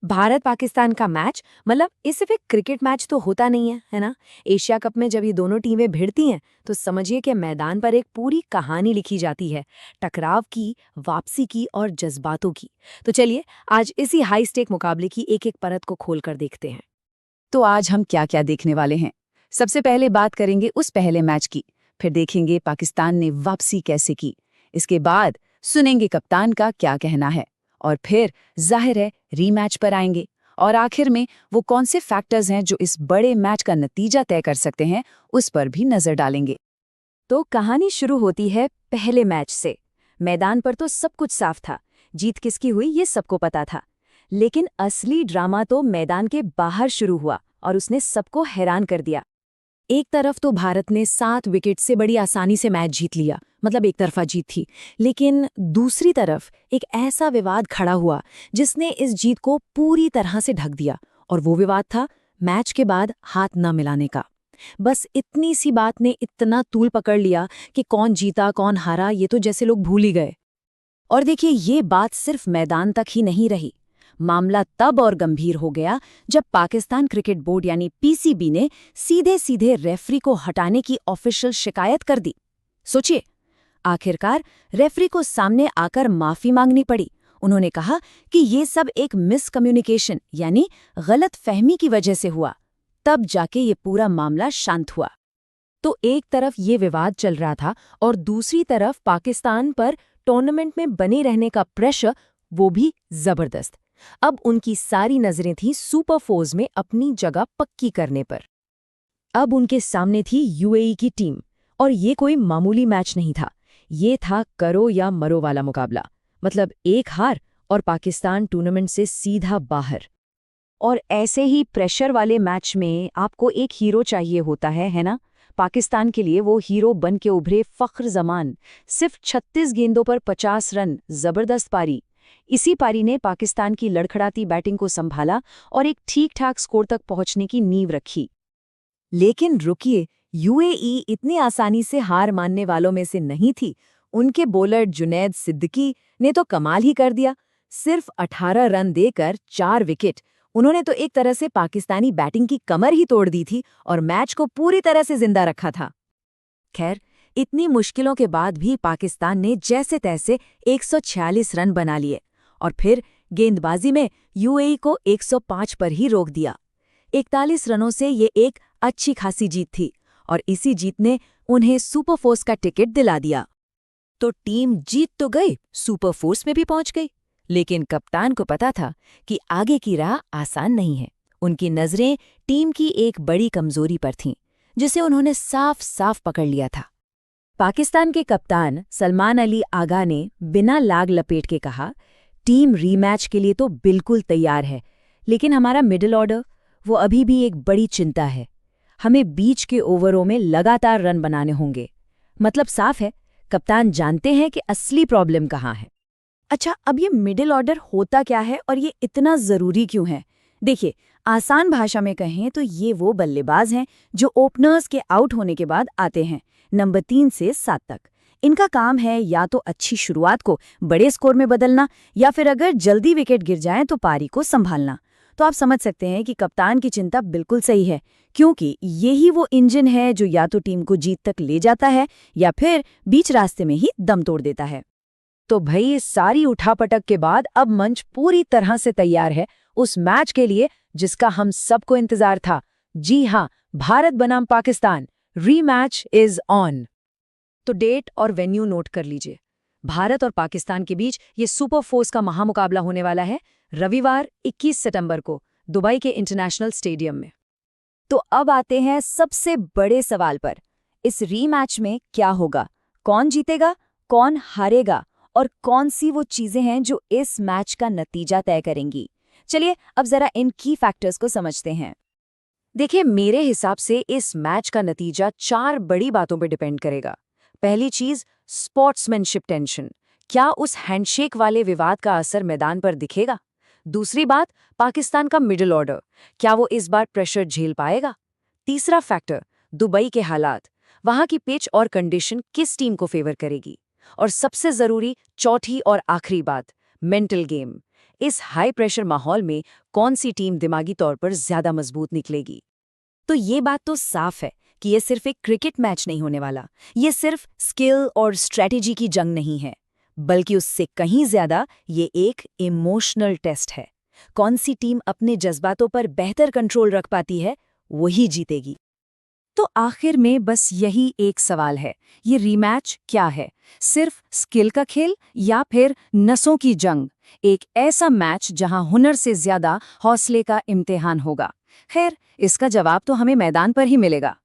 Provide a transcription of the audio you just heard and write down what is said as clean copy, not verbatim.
भारत पाकिस्तान का मैच मतलब इस सिर्फ एक क्रिकेट मैच तो होता नहीं है ना। एशिया कप में जब ये दोनों टीमें भिड़ती हैं तो समझिए कि मैदान पर एक पूरी कहानी लिखी जाती है, टकराव की, वापसी की और जज्बातों की। तो चलिए आज इसी हाई स्टेक मुकाबले की एक एक परत को खोलकर देखते हैं। तो आज हम क्या क्या देखने वाले हैं। सबसे पहले बात करेंगे उस पहले मैच की, फिर देखेंगे पाकिस्तान ने वापसी कैसे की। इसके बाद सुनेंगे कप्तान का क्या कहना है, और फिर जाहिर है रीमैच पर आएंगे। और आखिर में वो कौन से फैक्टर्स हैं जो इस बड़े मैच का नतीजा तय कर सकते हैं, उस पर भी नजर डालेंगे। तो कहानी शुरू होती है पहले मैच से। मैदान पर तो सब कुछ साफ था, जीत किसकी हुई ये सबको पता था। लेकिन असली ड्रामा तो मैदान के बाहर शुरू हुआ और उसने सबको हैरान कर दिया। एक तरफ तो भारत ने 7 विकेट से बड़ी आसानी से मैच जीत लिया, मतलब एक तरफा जीत थी। लेकिन दूसरी तरफ एक ऐसा विवाद खड़ा हुआ जिसने इस जीत को पूरी तरह से ढक दिया, और वो विवाद था मैच के बाद हाथ न मिलाने का। बस इतनी सी बात ने इतना तूल पकड़ लिया कि कौन जीता कौन हारा ये तो जैसे लोग भूल ही गए। और देखिए ये बात सिर्फ मैदान तक ही नहीं रही। मामला तब और गंभीर हो गया जब पाकिस्तान क्रिकेट बोर्ड यानी पीसीबी ने सीधे सीधे रेफरी को हटाने की ऑफिशियल शिकायत कर दी। सोचिए, आखिरकार रेफरी को सामने आकर माफी मांगनी पड़ी। उन्होंने कहा कि ये सब एक मिसकम्युनिकेशन यानी गलत फहमी की वजह से हुआ। तब जाके ये पूरा मामला शांत हुआ। तो एक तरफ ये विवाद चल रहा था और दूसरी तरफ पाकिस्तान पर टूर्नामेंट में बने रहने का प्रेशर, वो भी जबरदस्त। अब उनकी सारी नजरें थीं सुपर फोर्स में अपनी जगह पक्की करने पर। अब उनके सामने थी यूएई की टीम, और ये कोई मामूली मैच नहीं था। ये था करो या मरो वाला मुकाबला। मतलब एक हार और पाकिस्तान टूर्नामेंट से सीधा बाहर। और ऐसे ही प्रेशर वाले मैच में आपको एक हीरो चाहिए होता है ना। पाकिस्तान के लिए वो हीरो बन के उभरे फख्र जमान। सिर्फ 36 गेंदों पर 50 रन, जबरदस्त पारी। इसी पारी ने पाकिस्तान की लड़खड़ाती बैटिंग को संभाला और एक ठीक-ठाक स्कोर तक पहुंचने की नींव रखी। लेकिन रुकिए, यूएई इतनी आसानी से हार मानने वालों में से नहीं थी। उनके बॉलर जुनैद सिद्दीकी ने तो कमाल ही कर दिया। सिर्फ 18 रन देकर 4 विकेट। उन्होंने तो एक तरह से पाकिस्तानी बैटिंग की कमर ही तोड़ दी थी और मैच को पूरी तरह से जिंदा रखा था। खैर, इतनी मुश्किलों के बाद भी पाकिस्तान ने जैसे तैसे 146 रन बना लिए और फिर गेंदबाजी में यूएई को 105 पर ही रोक दिया। 41 रनों से ये एक अच्छी खासी जीत थी और इसी जीत ने उन्हें सुपर फोर्स का टिकट दिला दिया। तो टीम जीत तो गई, सुपर फोर्स में भी पहुंच गई। लेकिन कप्तान को पता था कि आगे की राह आसान नहीं है। उनकी नजरें टीम की एक बड़ी कमजोरी पर थीं, जिसे उन्होंने साफ साफ पकड़ लिया था। पाकिस्तान के कप्तान सलमान अली आगा ने बिना लाग लपेट के कहा, टीम रीमैच के लिए तो बिल्कुल तैयार है, लेकिन हमारा मिडिल ऑर्डर वो अभी भी एक बड़ी चिंता है। हमें बीच के ओवरों में लगातार रन बनाने होंगे। मतलब साफ है, कप्तान जानते हैं कि असली प्रॉब्लम कहाँ है। अच्छा, अब ये मिडिल ऑर्डर होता क्या है और ये इतना ज़रूरी क्यों है? देखिए, आसान भाषा में कहें तो ये वो बल्लेबाज हैं जो ओपनर्स के आउट होने के बाद आते हैं, नंबर 3 से 7 तक। इनका काम है या तो अच्छी शुरुआत को बड़े स्कोर में बदलना, या फिर अगर जल्दी विकेट गिर जाए तो पारी को संभालना। तो आप समझ सकते हैं कि कप्तान की चिंता बिल्कुल सही है, क्योंकि यही वो इंजन है जो या तो टीम को जीत तक ले जाता है या फिर बीच रास्ते में ही दम तोड़ देता है। तो भाई इस सारी उठापटक के बाद अब मंच पूरी तरह से तैयार है उस मैच के लिए जिसका हम सबको इंतजार था। जी हाँ, भारत बनाम पाकिस्तान, रीमैच इज ऑन। तो डेट और वेन्यू नोट कर लीजिए। भारत और पाकिस्तान के बीच ये सुपर फोर्स का महामुकाबला होने वाला है रविवार 21 सितंबर को दुबई के इंटरनेशनल स्टेडियम में। तो अब आते हैं सबसे बड़े सवाल पर। इस रीमैच में क्या होगा? कौन जीतेगा, कौन हारेगा और कौन सी वो चीजें हैं जो इस मैच का नतीजा तय करेंगी? चलिए अब जरा इन की फैक्टर्स को समझते हैं। देखिए, मेरे हिसाब से इस मैच का नतीजा 4 बड़ी बातों पर डिपेंड करेगा। पहली चीज, स्पोर्ट्समैनशिप टेंशन। क्या उस हैंडशेक वाले विवाद का असर मैदान पर दिखेगा? दूसरी बात, पाकिस्तान का मिडिल ऑर्डर, क्या वो इस बार प्रेशर झेल पाएगा? तीसरा फैक्टर, दुबई के हालात, वहां की पिच और कंडीशन किस टीम को फेवर करेगी? और सबसे जरूरी चौथी और आखिरी बात, मेंटल गेम। इस हाई प्रेशर माहौल में कौन सी टीम दिमागी तौर पर ज्यादा मजबूत निकलेगी? तो ये बात तो साफ है कि ये सिर्फ एक क्रिकेट मैच नहीं होने वाला। ये सिर्फ स्किल और स्ट्रेटेजी की जंग नहीं है, बल्कि उससे कहीं ज्यादा ये एक इमोशनल टेस्ट है। कौन सी टीम अपने जज्बातों पर बेहतर कंट्रोल रख पाती है, वही जीतेगी। तो आखिर में बस यही एक सवाल है, ये रीमैच क्या है? सिर्फ स्किल का खेल या फिर नसों की जंग? एक ऐसा मैच जहां हुनर से ज्यादा हौसले का इम्तिहान होगा। खैर, इसका जवाब तो हमें मैदान पर ही मिलेगा।